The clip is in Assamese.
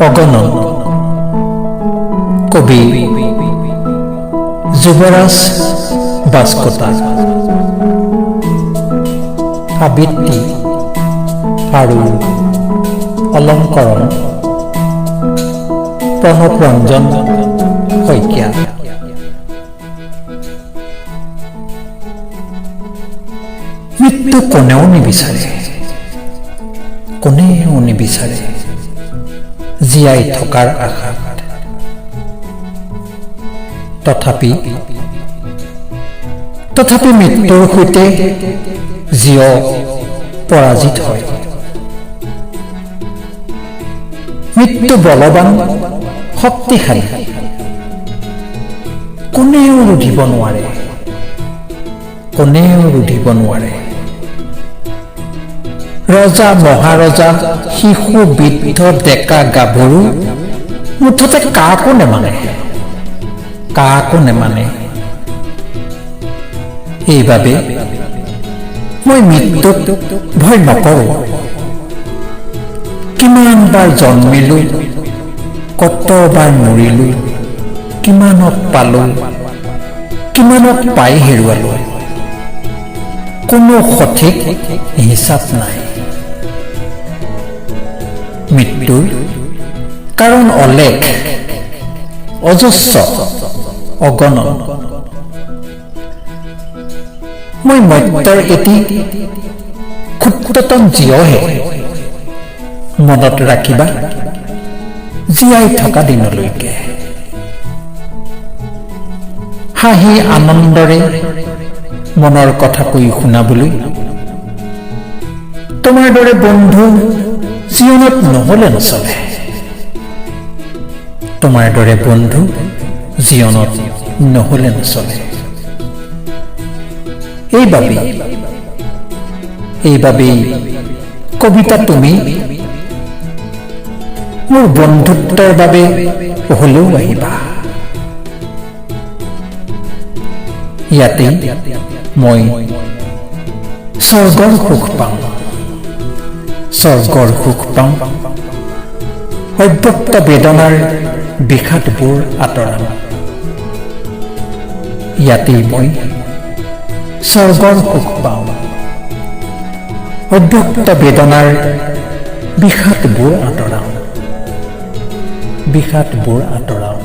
অগণন কবি যুৱৰাজ বাস্কোটা আবৃত্তি আৰু অলংকৰণ প্ৰণৱ ৰঞ্জন শইকীয়া। মৃত্যু কোনেও নিবিচাৰে, কোনেও নিবিচাৰে জীয়াই থকাৰ আশাত। তথাপি মৃত্যুৰ সৈতে জীৱ পৰাজিত হয়। মৃত্যু বলৱান, শক্তিশালী, কোনেও ৰুধিব নোৱাৰে, কোনেও ৰুধিব নোৱাৰে। ৰজা মহাৰজা, শিশু বৃদ্ধ ডেকা গাভৰু মুঠতে কাকো নেমানে, কাকো নেমানে। এইবাবে মই মৃত্যুক ভয় নকৰোঁ। কিমানবাৰ জন্মিলো, কতবাৰ মৰিলো, কিমানত পালো, কিমানত পাই হেৰুৱালো, কোনো সঠিক হিচাপ নাই। মৃত্যুৰ কাৰণ অলেখ, অজস্ৰ, অগণন। মই মৰ্ত্যৰ এটি ক্ষুদ্ৰতম জীৱহে। মনত ৰাখিবা জীয়াই থকা দিনলৈকে। হাঁহি আনন্দৰে মনৰ কথা কৈ শুনাবলৈ তোমাৰ দৰে বন্ধু জীৱনত নহলে নচলে, তোমাৰ দৰে বন্ধু জীৱনত নহলে নচলে। এইবাবেই কবিতা তুমি মোৰ বন্ধুত্বৰ বাবে হলেও আহিবা। ইয়াতে মই স্বৰ্গৰ সুখ পাওঁ, স্বৰ্গৰ সুখ পাওঁ। অব্যক্ত বেদনাৰ বিষাদবোৰ আঁতৰাম। ইয়াতেই মই স্বৰ্গৰ সুখ পাওঁ, অব্যক্ত বেদনাৰ বিষাদবোৰ আঁতৰাম, বিষাদবোৰ আঁতৰাম।